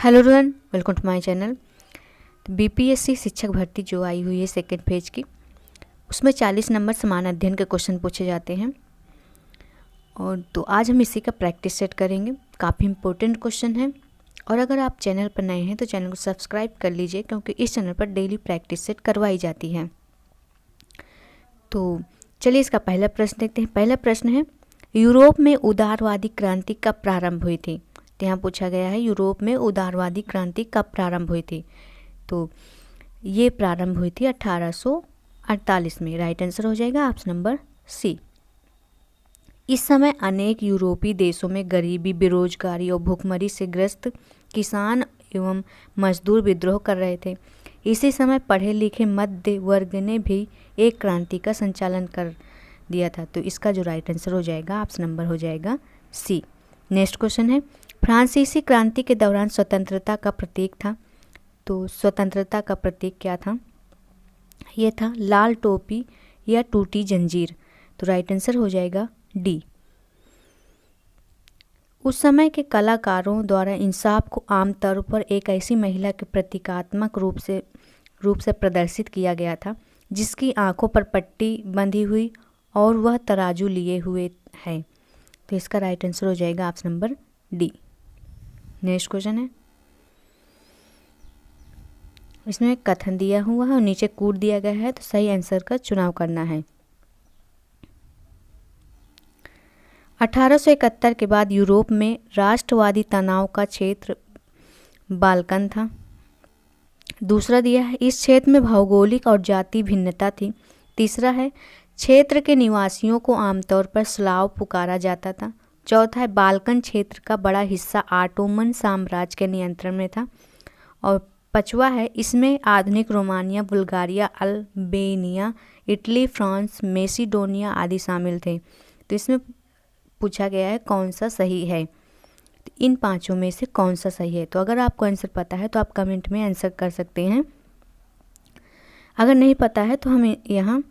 Hello everyone, welcome to my channel. BPSC शिक्षक भर्ती जो आई हुई है सेकेंड फेज की, उसमें 40 नंबर समान अध्ययन के क्वेश्चन पूछे जाते हैं। और तो आज हम इसी का प्रैक्टिस सेट करेंगे। काफ़ी इंपॉर्टेंट क्वेश्चन है और अगर आप चैनल पर नए हैं तो चैनल को सब्सक्राइब कर लीजिए, क्योंकि इस चैनल पर डेली प्रैक्टिस सेट करवाई जाती है। तो चलिए इसका पहला प्रश्न देखते हैं। पहला प्रश्न है, यूरोप में उदारवादी क्रांति कब प्रारंभ हुई थी? तो यहाँ पूछा गया है यूरोप में उदारवादी क्रांति कब प्रारंभ हुई थी। तो ये प्रारंभ हुई थी 1848 में। राइट आंसर हो जाएगा ऑप्शन नंबर सी। इस समय अनेक यूरोपीय देशों में गरीबी, बेरोजगारी और भूखमरी से ग्रस्त किसान एवं मजदूर विद्रोह कर रहे थे। इसी समय पढ़े लिखे मध्य वर्ग ने भी एक क्रांति का संचालन कर दिया था। तो इसका जो राइट आंसर हो जाएगा ऑप्शन नंबर हो जाएगा सी। नेक्स्ट क्वेश्चन है, फ्रांसीसी क्रांति के दौरान स्वतंत्रता का प्रतीक था। तो स्वतंत्रता का प्रतीक क्या था? ये था लाल टोपी या टूटी जंजीर। तो राइट आंसर हो जाएगा डी। उस समय के कलाकारों द्वारा इंसाफ को आमतौर पर एक ऐसी महिला के प्रतीकात्मक रूप से प्रदर्शित किया गया था जिसकी आंखों पर पट्टी बंधी हुई और वह तराजू लिए हुए है। तो इसका राइट आंसर हो जाएगा option number D. Next question है, इसमें कथन दिया हुआ है और नीचे कूट दिया गया है, तो सही आंसर का चुनाव करना है। 1871 के बाद यूरोप में राष्ट्रवादी तनाव का क्षेत्र बाल्कन था। दूसरा दिया है, इस क्षेत्र में भौगोलिक और जाति भिन्नता थी। तीसरा है, क्षेत्र के निवासियों को आमतौर पर स्लाव पुकारा जाता था। चौथा है, बाल्कन क्षेत्र का बड़ा हिस्सा ऑटोमन साम्राज्य के नियंत्रण में था। और पांचवा है, इसमें आधुनिक Romania, Bulgaria, Albania, Italy, France, Macedonia आदि शामिल थे। तो इसमें पूछा गया है कौन सा सही है। तो इन पांचों में से कौन सा सही है? तो अगर आपको आंसर पता है तो आप कमेंट में आंसर कर सकते हैं। अगर नहीं पता है तो हम यहाँ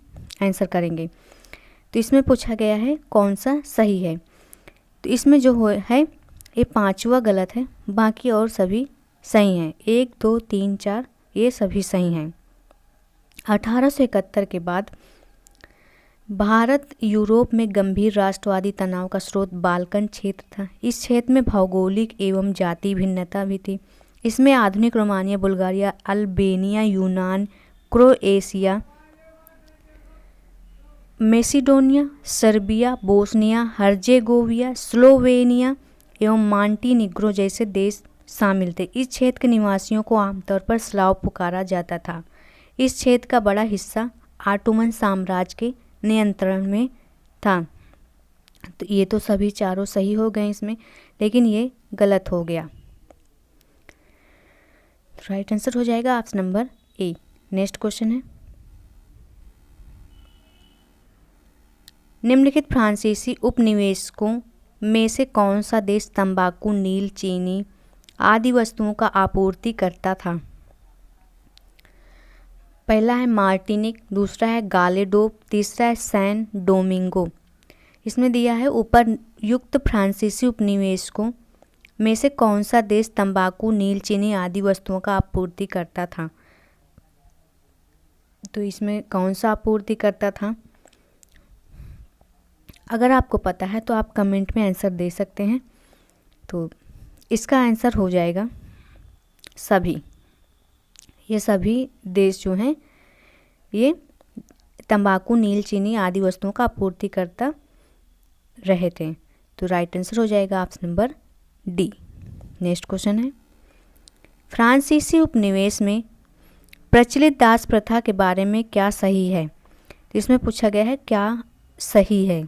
आंसर करेंगे। तो इसमें पूछा गया है कौन सा सही है। तो इसमें जो है ये पांचवा गलत है, बाकी और सभी सही हैं। 1, 2, 3, 4 ये सभी सही हैं। 1871 के बाद भारत यूरोप में गंभीर राष्ट्रवादी तनाव का स्रोत बाल्कन क्षेत्र था। इस क्षेत्र में भौगोलिक एवं जाति भिन्नता भी थी। इसमें आधुनिक रोमानिया, बुल्गारिया, अल्बेनिया, यूनान, Croatia, Macedonia, Serbia, Bosnia, Herzegovina, Slovenia एवं मॉन्टीनीग्रो जैसे देश शामिल थे। इस क्षेत्र के निवासियों को आमतौर पर स्लाव पुकारा जाता था। इस क्षेत्र का बड़ा हिस्सा ऑटोमन साम्राज्य के नियंत्रण में था। तो ये तो सभी चारों सही हो गए इसमें, लेकिन ये गलत हो गया। तो राइट आंसर हो जाएगा option number A. Next question है, निम्नलिखित फ्रांसीसी उपनिवेशकों में से कौन सा देश तंबाकू, नील, चीनी आदि वस्तुओं का आपूर्ति करता था? पहला है मार्टिनिक, दूसरा है गालेडोप, तीसरा है सैन डोमिंगो। इसमें दिया है उपरयुक्त फ्रांसीसी उपनिवेशकों में से कौन सा देश तंबाकू, नील, चीनी आदि वस्तुओं का आपूर्ति करता था। तो इसमें कौन सा आपूर्ति करता था? अगर आपको पता है तो आप कमेंट में आंसर दे सकते हैं। तो इसका आंसर हो जाएगा सभी। ये सभी देश जो हैं ये तंबाकू, नील, चीनी आदि वस्तुओं का आपूर्ति करता रहे थे। तो राइट आंसर हो जाएगा option number D. Next question है, फ्रांसीसी उपनिवेश में प्रचलित दास प्रथा के बारे में क्या सही है? तो इसमें पूछा गया है क्या सही है।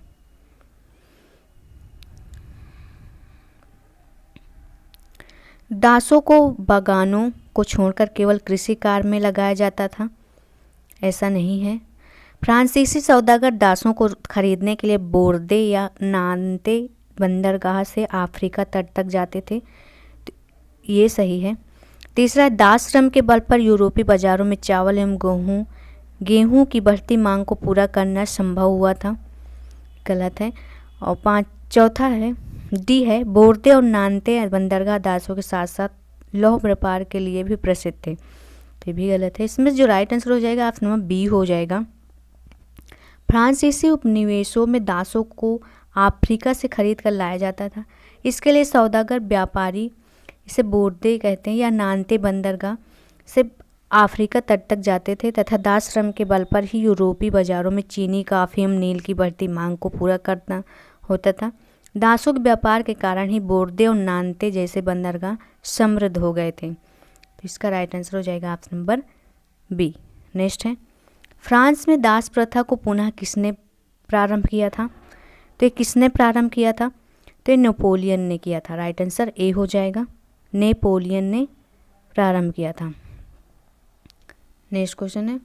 दासों को बागानों को छोड़कर केवल कृषि कार्य में लगाया जाता था? ऐसा नहीं है। फ्रांसीसी सौदागर दासों को खरीदने के लिए बोर्दे या नान्ते बंदरगाह से अफ्रीका तट तक जाते थे। तो ये सही है। तीसरा, दास श्रम के बल पर यूरोपीय बाजारों में चावल एवं गेहूं की बढ़ती मांग को पूरा करना संभव हुआ था। गलत है। और चौथा है डी है, बोर्दे और नान्ते बंदरगाह दासों के साथ साथ लौह व्यापार के लिए भी प्रसिद्ध थे। तो ये भी गलत है। इसमें जो राइट आंसर हो जाएगा ऑप्शन नंबर बी हो जाएगा। फ्रांसीसी उपनिवेशों में दासों को अफ्रीका से खरीद कर लाया जाता था। इसके लिए सौदागर व्यापारी, इसे बोर्दे कहते हैं, या नानते बंदरगाह से अफ्रीका तट तक जाते थे तथा दास श्रम के बल पर ही यूरोपीय बाजारों में चीनी, कॉफी एवं नील की बढ़ती मांग को पूरा करना होता था। दासों के व्यापार के कारण ही बोर्दे और नानते जैसे बंदरगाह समृद्ध हो गए थे। तो इसका राइट आंसर हो जाएगा ऑप्शन नंबर बी। नेक्स्ट है, फ्रांस में दास प्रथा को पुनः किसने प्रारंभ किया था? तो ये किसने प्रारंभ किया था? तो ये नेपोलियन ने किया था। राइट आंसर ए हो जाएगा, नेपोलियन ने प्रारंभ किया था। नेक्स्ट क्वेश्चन है,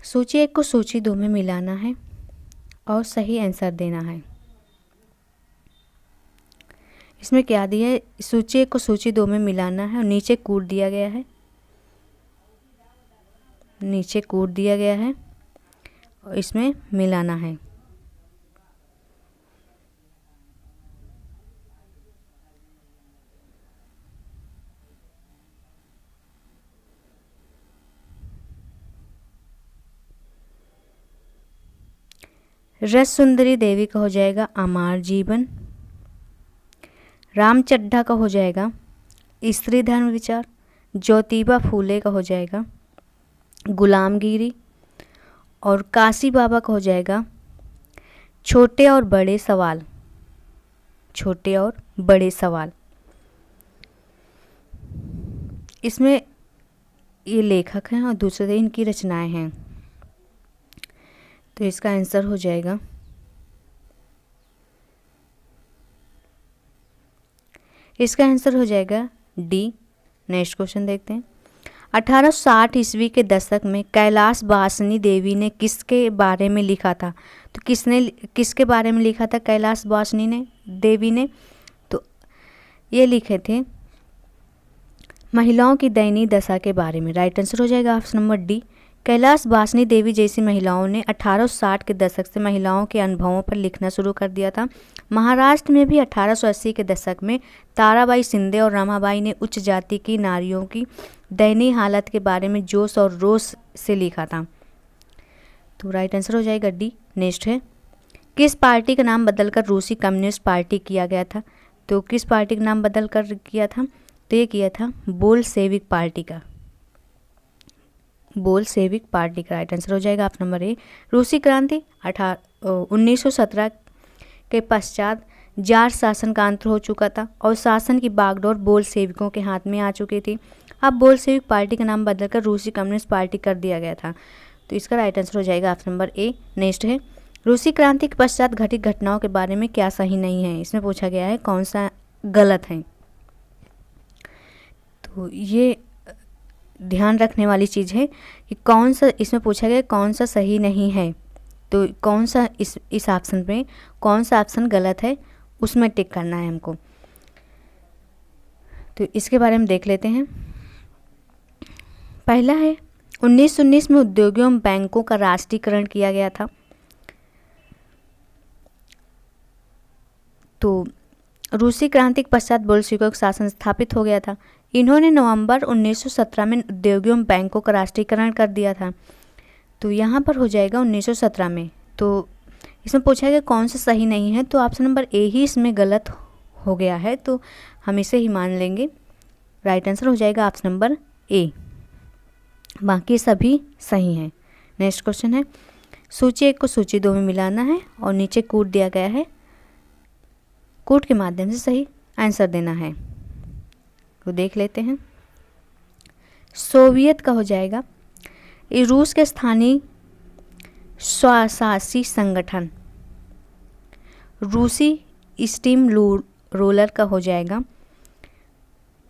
सूची 1 को सूची 2 में मिलाना है और सही आंसर देना है। इसमें क्या दिया है? सूची 1 को सूची 2 में मिलाना है और नीचे कूट दिया गया है, नीचे कूट दिया गया है और इसमें मिलाना है। रस सुंदरी देवी का हो जाएगा अमर जीवन। राम चड्ढा का हो जाएगा स्त्री धर्म विचार। ज्योतिबा फूले का हो जाएगा गुलामगिरी। और काशी बाबा का हो जाएगा छोटे और बड़े सवाल, छोटे और बड़े सवाल। इसमें ये लेखक हैं और दूसरे इनकी रचनाएं हैं। तो इसका आंसर हो जाएगा, इसका आंसर हो जाएगा डी। नेक्स्ट क्वेश्चन देखते हैं, 1860 ईस्वी के दशक में कैलाश वासनी देवी ने किसके बारे में लिखा था? तो किसके बारे में लिखा था कैलाश वासनी ने देवी ने? तो ये लिखे थे महिलाओं की दयनीय दशा के बारे में। राइट आंसर हो जाएगा ऑप्शन नंबर डी। कैलाश वासनी देवी जैसी महिलाओं ने 1860 के दशक से महिलाओं के अनुभवों पर लिखना शुरू कर दिया था। महाराष्ट्र में भी 1880 के दशक में ताराबाई शिंदे और रमाबाई ने उच्च जाति की नारियों की दयनीय हालत के बारे में जोश और रोष से लिखा था। तो राइट आंसर हो जाएगा डी। नेक्स्ट है, किस पार्टी का नाम बदलकर रूसी कम्युनिस्ट पार्टी किया गया था? तो किस पार्टी का नाम बदल कर किया था? तो ये किया था बोल्शेविक पार्टी का, बोल्शेविक पार्टी का। राइट आंसर हो जाएगा ऑप्शन नंबर ए। रूसी क्रांति 1917 के पश्चात जार शासन का अंत हो चुका था और शासन की बागडोर बोल्शेविकों के हाथ में आ चुकी थी। अब बोल्शेविक पार्टी का नाम बदलकर रूसी कम्युनिस्ट पार्टी कर दिया गया था। तो इसका राइट आंसर हो जाएगा ऑप्शन नंबर ए। नेक्स्ट है, रूसी क्रांति के पश्चात घटित घटनाओं के बारे में क्या सही नहीं है? इसमें पूछा गया है कौन सा गलत है। तो ये ध्यान रखने वाली चीज़ है कि कौन सा, इसमें पूछा गया कौन सा सही नहीं है। तो कौन सा इस ऑप्शन में कौन सा ऑप्शन गलत है उसमें टिक करना है हमको। तो इसके बारे में देख लेते हैं। पहला है 1919 में उद्योगों एवं बैंकों का राष्ट्रीयकरण किया गया था। तो रूसी क्रांति के पश्चात बोल्शेविकों का शासन स्थापित हो गया था। इन्होंने नवंबर 1917 में उद्योगों एवं बैंकों का राष्ट्रीयकरण कर दिया था। तो यहाँ पर हो जाएगा 1917 में। तो इसमें पूछा गया कौन सा सही नहीं है, तो ऑप्शन नंबर ए ही इसमें गलत हो गया है, तो हम इसे ही मान लेंगे। राइट आंसर हो जाएगा ऑप्शन नंबर ए, बाकी सभी सही हैं। नेक्स्ट क्वेश्चन है, सूची 1 को सूची 2 में मिलाना है और नीचे कूट दिया गया है, कूट के माध्यम से सही आंसर देना है। तो देख लेते हैं। सोवियत का हो जाएगा ये रूस के स्थानीय स्वशासी संगठन। रूसी स्टीम रोलर का हो जाएगा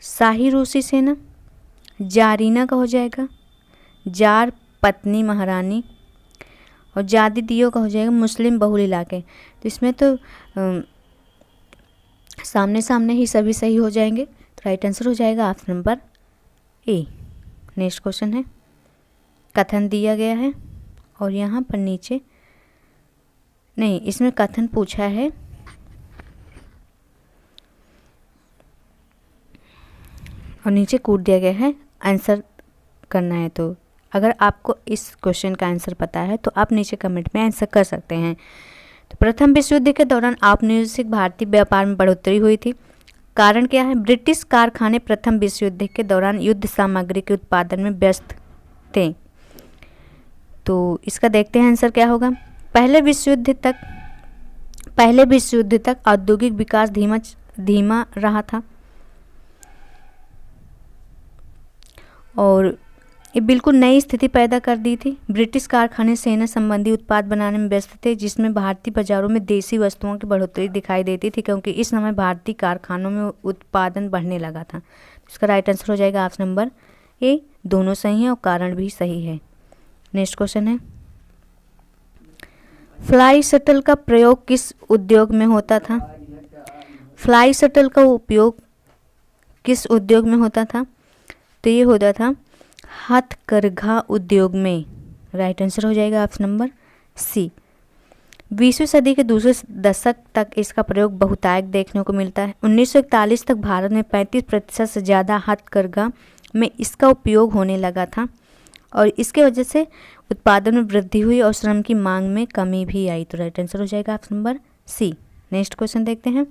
शाही रूसी सेना। जारीना का हो जाएगा जार पत्नी महारानी। और जादी दियो का हो जाएगा मुस्लिम बहुल इलाके। तो इसमें तो सामने सामने ही सभी सही हो जाएंगे। तो राइट आंसर हो जाएगा option number A. Next question है, कथन दिया गया है और यहाँ पर नीचे नहीं, इसमें कथन पूछा है और नीचे कोड दिया गया है, आंसर करना है। तो अगर आपको इस क्वेश्चन का आंसर पता है तो आप नीचे कमेंट में आंसर कर सकते हैं। तो प्रथम विश्व युद्ध के दौरान औपनिवेशिक भारतीय व्यापार में बढ़ोतरी हुई थी। कारण क्या है? ब्रिटिश कारखाने प्रथम विश्व युद्ध के दौरान युद्ध सामग्री के उत्पादन में व्यस्त थे। तो इसका देखते हैं आंसर क्या होगा। पहले विश्व युद्ध तक औद्योगिक विकास धीमा रहा था और ये बिल्कुल नई स्थिति पैदा कर दी थी। ब्रिटिश कारखाने सेना संबंधी उत्पाद बनाने में व्यस्त थे, जिसमें भारतीय बाजारों में देसी वस्तुओं की बढ़ोतरी दिखाई देती थी, क्योंकि इस समय भारतीय कारखानों में उत्पादन बढ़ने लगा था। इसका राइट आंसर हो जाएगा ऑप्शन नंबर ए। दोनों सही हैं और कारण भी सही है। नेक्स्ट क्वेश्चन है, फ्लाई शटल का प्रयोग किस उद्योग में होता था? फ्लाई शटल का उपयोग किस उद्योग में होता था? तो ये होता था हथकरघा उद्योग में। राइट आंसर हो जाएगा ऑप्शन नंबर सी। 20वीं सदी के दूसरे दशक तक इसका प्रयोग बहुतायत देखने को मिलता है। 1941 तक भारत में 35% से ज़्यादा हथकरघा में इसका उपयोग होने लगा था और इसके वजह से उत्पादन में वृद्धि हुई और श्रम की मांग में कमी भी आई। तो राइट आंसर हो जाएगा option number C. Next question देखते हैं।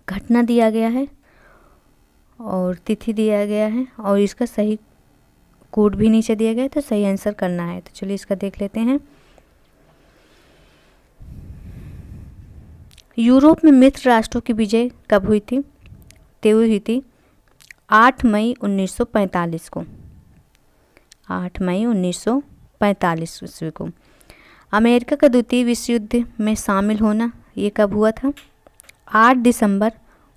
घटना दिया गया है और तिथि दिया गया है और इसका सही कोड भी नीचे दिया गया है, तो सही आंसर करना है। तो चलिए इसका देख लेते हैं। यूरोप में मित्र राष्ट्रों की विजय कब हुई थी? तो हुई थी 8 मई 1945 को। 8 मई 1945 ईस्वी को। अमेरिका का द्वितीय विश्व युद्ध में शामिल होना ये कब हुआ था? 8 दिसंबर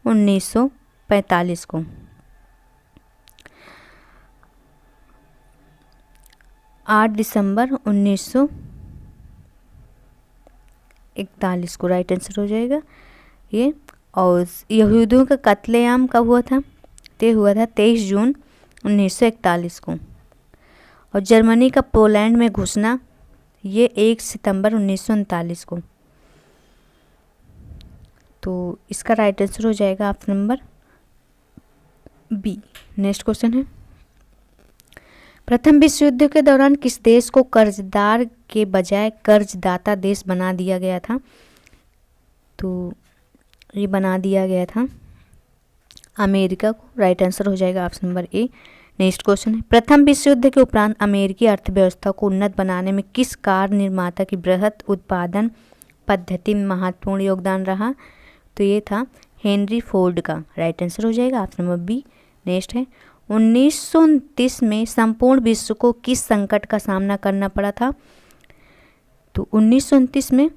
1945 को। 8 दिसंबर 1941 को राइट आंसर हो जाएगा ये। और यहूदियों का कत्लेआम कब हुआ था? तो हुआ था 23 जून 1941 को। और जर्मनी का पोलैंड में घुसना ये 1 सितंबर 1939 को। तो इसका राइट आंसर हो जाएगा option number B. Next question है, प्रथम विश्व युद्ध के दौरान किस देश को कर्जदार के बजाय कर्जदाता देश बना दिया गया था? तो ये बना दिया गया था अमेरिका को। राइट आंसर हो जाएगा option number A. Next question है, प्रथम विश्व युद्ध के उपरांत अमेरिकी अर्थव्यवस्था को उन्नत बनाने में किस कार निर्माता की बृहत उत्पादन पद्धति में महत्वपूर्ण योगदान रहा? तो ये था हेनरी फोर्ड का। राइट आंसर हो जाएगा ऑप्शन नंबर बी। नेक्स्ट है, 1929 में संपूर्ण विश्व को किस संकट का सामना करना पड़ा था? तो 1929 में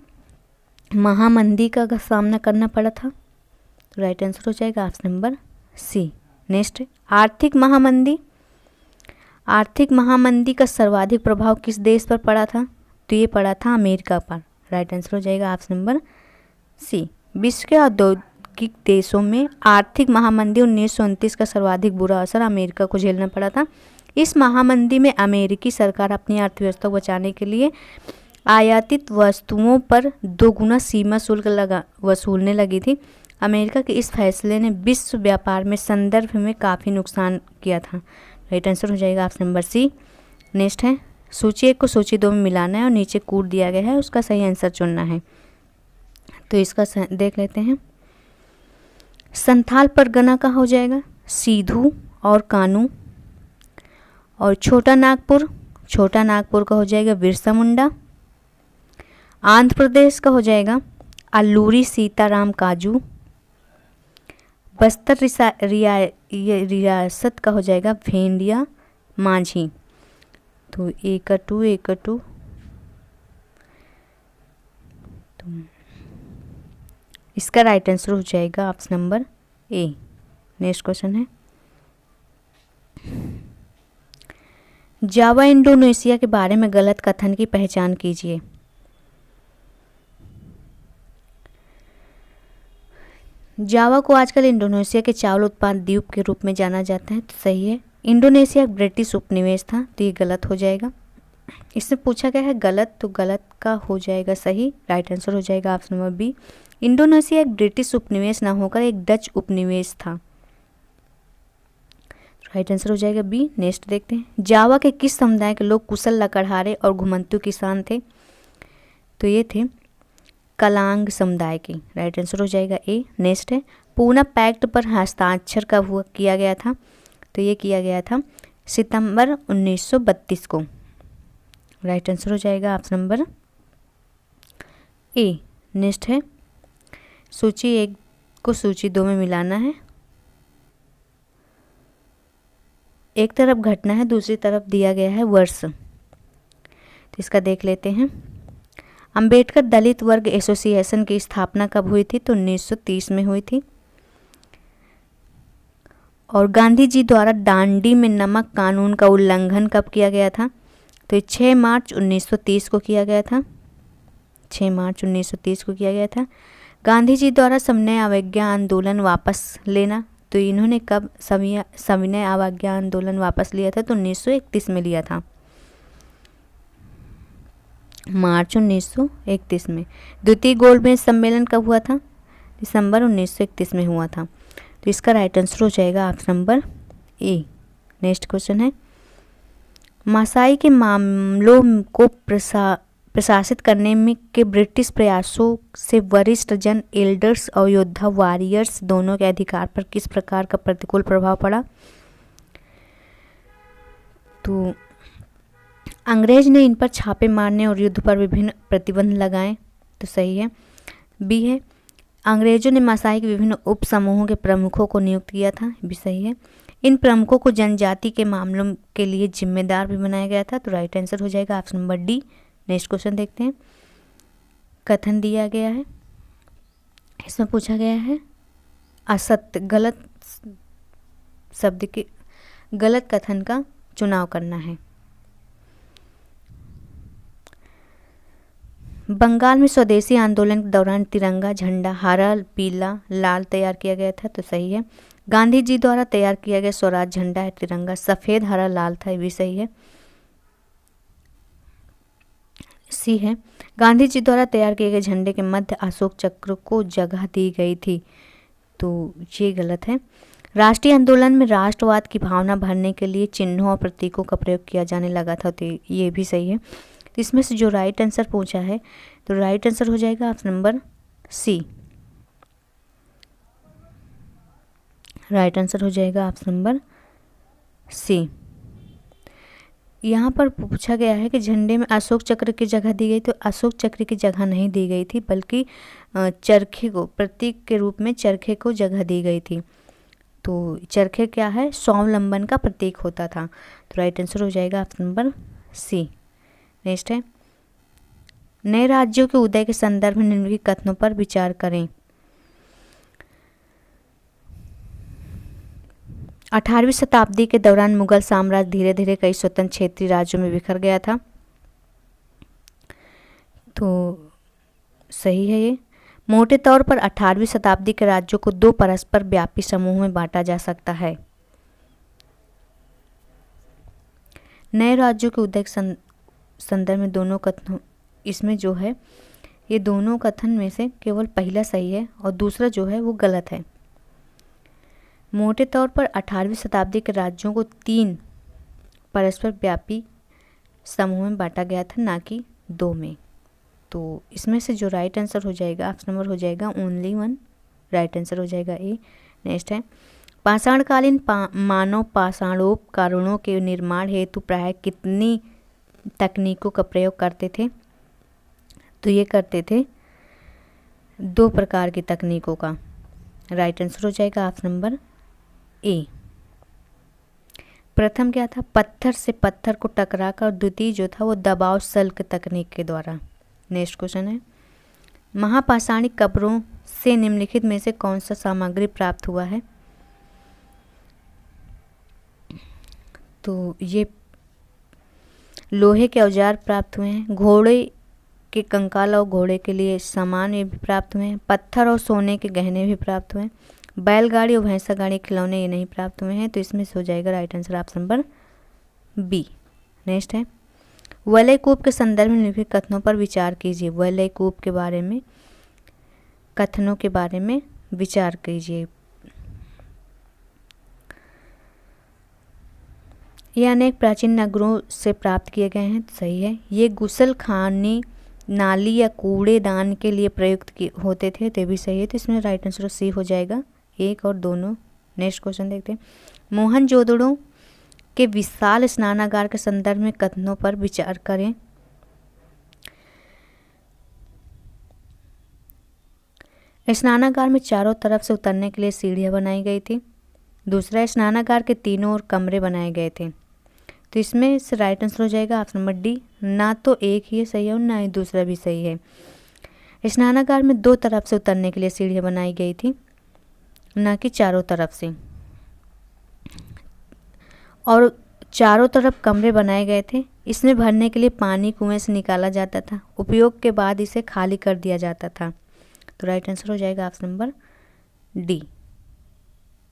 महामंदी का सामना करना पड़ा था। राइट आंसर हो जाएगा ऑप्शन नंबर सी। नेक्स्ट है, आर्थिक महामंदी का सर्वाधिक प्रभाव किस देश पर पड़ा था? तो ये पड़ा था अमेरिका पर। राइट आंसर हो जाएगा ऑप्शन नंबर सी। विश्व के औद्योगिक देशों में आर्थिक महामंदी 1929 का सर्वाधिक बुरा असर अमेरिका को झेलना पड़ा था। इस महामंदी में अमेरिकी सरकार अपनी अर्थव्यवस्था को बचाने के लिए आयातित वस्तुओं पर 2 गुना सीमा शुल्क वसूलने लगी थी। अमेरिका के इस फैसले ने विश्व व्यापार में संदर्भ में काफ़ी नुकसान किया था। राइट आंसर हो जाएगा ऑप्शन नंबर सी। नेक्स्ट है, सूची 1 को सूची 2 में मिलाना है और नीचे कोड दिया गया है, उसका सही आंसर चुनना है। तो इसका देख लेते हैं। संथाल परगना का हो जाएगा सीधू और कानू। और छोटा नागपुर का हो जाएगा बिरसा मुंडा। आंध्र प्रदेश का हो जाएगा अल्लूरी सीताराम काजू। बस्तर रियासत का हो जाएगा भेंडिया माझी। तो एक टू तो इसका राइट आंसर हो जाएगा option number A. Next question है, जावा इंडोनेशिया के बारे में गलत कथन की पहचान कीजिए। जावा को आजकल इंडोनेशिया के चावल उत्पाद द्वीप के रूप में जाना जाता है। तो सही है, इंडोनेशिया एक ब्रिटिश उपनिवेश था। तो ये गलत हो जाएगा। इससे पूछा गया है गलत, तो गलत का हो जाएगा सही। राइट आंसर हो जाएगा ऑप्शन नंबर बी। इंडोनेशिया एक ब्रिटिश उपनिवेश ना होकर एक डच उपनिवेश था। राइट आंसर हो जाएगा बी। नेक्स्ट देखते हैं, जावा के किस समुदाय के लोग कुशल लकड़हारे और घुमंतु किसान थे? तो ये थे कलांग समुदाय के। राइट आंसर हो जाएगा ए। नेक्स्ट है, पूना पैक्ट पर हस्ताक्षर कब हुआ किया गया था? तो ये किया गया था सितंबर 1932 को। राइट आंसर हो जाएगा ऑप्शन नंबर ए। नेक्स्ट है, सूची 1 को सूची 2 में मिलाना है। एक तरफ घटना है, दूसरी तरफ दिया गया है वर्ष। तो इसका देख लेते हैं। अंबेडकर दलित वर्ग एसोसिएशन की स्थापना कब हुई थी? तो 1930 में हुई थी। और गांधी जी द्वारा दांडी में नमक कानून का उल्लंघन कब किया गया था? तो 6 मार्च 1930 को किया गया था। 6 मार्च 1930 को किया गया था। गांधी जी द्वारा सविनय अवज्ञा आंदोलन वापस लेना, तो इन्होंने कब सविनय अवज्ञा आंदोलन वापस लिया था? तो 1931 में लिया था, मार्च 1931 में। द्वितीय गोलमेज सम्मेलन कब हुआ था? दिसंबर 1931 में हुआ था। तो इसका राइट आंसर हो जाएगा option number A. Next question है, मासाई के मामलों को प्रशासित करने में के ब्रिटिश प्रयासों से वरिष्ठ जन एल्डर्स और योद्धा वॉरियर्स दोनों के अधिकार पर किस प्रकार का प्रतिकूल प्रभाव पड़ा? तो अंग्रेज ने इन पर छापे मारने और युद्ध पर विभिन्न प्रतिबंध लगाए। तो सही है, बी है। अंग्रेजों ने मासाई के विभिन्न उप समूहों के प्रमुखों को नियुक्त किया था, भी सही है। इन प्रमुखों को जनजाति के मामलों के लिए जिम्मेदार भी बनाया गया था। तो राइट आंसर हो जाएगा option number D. Next question देखते हैं। कथन दिया गया है, इसमें पूछा गया है असत्य गलत शब्द के गलत कथन का चुनाव करना है। बंगाल में स्वदेशी आंदोलन के दौरान तिरंगा झंडा हरा पीला लाल तैयार किया गया था। तो सही है। गांधी जी द्वारा तैयार किया गया स्वराज झंडा है तिरंगा सफ़ेद हरा लाल था, ये भी सही है। सी है, गांधी जी द्वारा तैयार किए गए झंडे के मध्य अशोक चक्र को जगह दी गई थी। तो ये गलत है। राष्ट्रीय आंदोलन में राष्ट्रवाद की भावना भरने के लिए चिन्हों और प्रतीकों का प्रयोग किया जाने लगा था। तो ये भी सही है। तो इसमें से जो राइट आंसर पूछा है, तो राइट आंसर हो जाएगा option number C. Right answer हो जाएगा ऑप्शन नंबर सी। यहाँ पर पूछा गया है कि झंडे में अशोक चक्र की जगह दी गई, तो अशोक चक्र की जगह नहीं दी गई थी, बल्कि चरखे को प्रतीक के रूप में चरखे को जगह दी गई थी। तो चरखे क्या है? स्वावलंबन का प्रतीक होता था। तो राइट आंसर हो जाएगा ऑप्शन नंबर सी। नेक्स्ट है, नए राज्यों के उदय के संदर्भ में निम्नलिखित कथनों पर विचार करें। 18वीं शताब्दी के दौरान मुगल साम्राज्य धीरे धीरे कई स्वतंत्र क्षेत्रीय राज्यों में बिखर गया था। तो सही है ये। मोटे तौर पर 18वीं शताब्दी के राज्यों को 2 परस्पर व्यापी समूहों में बांटा जा सकता है। नए राज्यों के उदय के संदर्भ में दोनों कथनों, इसमें जो है ये दोनों कथन में से केवल पहला सही है और दूसरा जो है वो गलत है। मोटे तौर पर 18वीं शताब्दी के राज्यों को 3 परस्पर व्यापी समूह में बांटा गया था, ना कि 2 में। तो इसमें से जो राइट आंसर हो जाएगा ऑप्शन नंबर हो जाएगा ओनली 1। राइट आंसर हो जाएगा ए। नेक्स्ट है, पाषाणकालीन मानव पाषाणोपकरणों के निर्माण हेतु प्रायः कितनी तकनीकों का प्रयोग करते थे? तो ये करते थे 2 प्रकार की तकनीकों का। राइट आंसर हो जाएगा ऑप्शन नंबर ए। प्रथम क्या था? पत्थर से पत्थर को टकराकर, और द्वितीय जो था वो दबाव सल्क तकनीक के द्वारा। नेक्स्ट क्वेश्चन है, महापाषाणिक कब्रों से निम्नलिखित में से कौन सा सामग्री प्राप्त हुआ है? तो ये लोहे के औजार प्राप्त हुए हैं, घोड़े के कंकाल और घोड़े के लिए सामान ये भी प्राप्त हुए हैं, पत्थर और सोने के गहने भी प्राप्त हुए हैं, बैलगाड़ी और भैंसा गाड़ी खिलौने ये नहीं प्राप्त हुए हैं। तो इसमें से हो जाएगा right answer option number B. Next है, वलयकूप के संदर्भ में निम्नलिखित कथनों पर विचार कीजिए। वलयकूप के बारे में कथनों के बारे में विचार कीजिए। ये अनेक प्राचीन नगरों से प्राप्त किए गए हैं, तो सही है। ये गुसल खाने, नाली या कूड़ेदान के लिए प्रयुक्त होते थे, तो भी सही है। तो इसमें राइट आंसर सी हो जाएगा, एक और दोनों। नेक्स्ट क्वेश्चन देखते हैं। मोहनजोदड़ो के विशाल स्नानागार के संदर्भ में कथनों पर विचार करें। स्नानागार में चारों तरफ से उतरने के लिए सीढ़ियाँ बनाई गई थी। दूसरा, स्नानागार के तीनों ओर कमरे बनाए गए थे। तो इसमें से राइट आंसर हो जाएगा ऑप्शन नंबर डी, ना तो एक ही सही है और ना ही दूसरा भी सही है। स्नानागार में दो तरफ से उतरने के लिए सीढ़ियाँ बनाई गई थी, ना कि चारों तरफ से, और चारों तरफ कमरे बनाए गए थे। इसमें भरने के लिए पानी कुएं से निकाला जाता था, उपयोग के बाद इसे खाली कर दिया जाता था। तो राइट आंसर हो जाएगा ऑप्शन नंबर डी।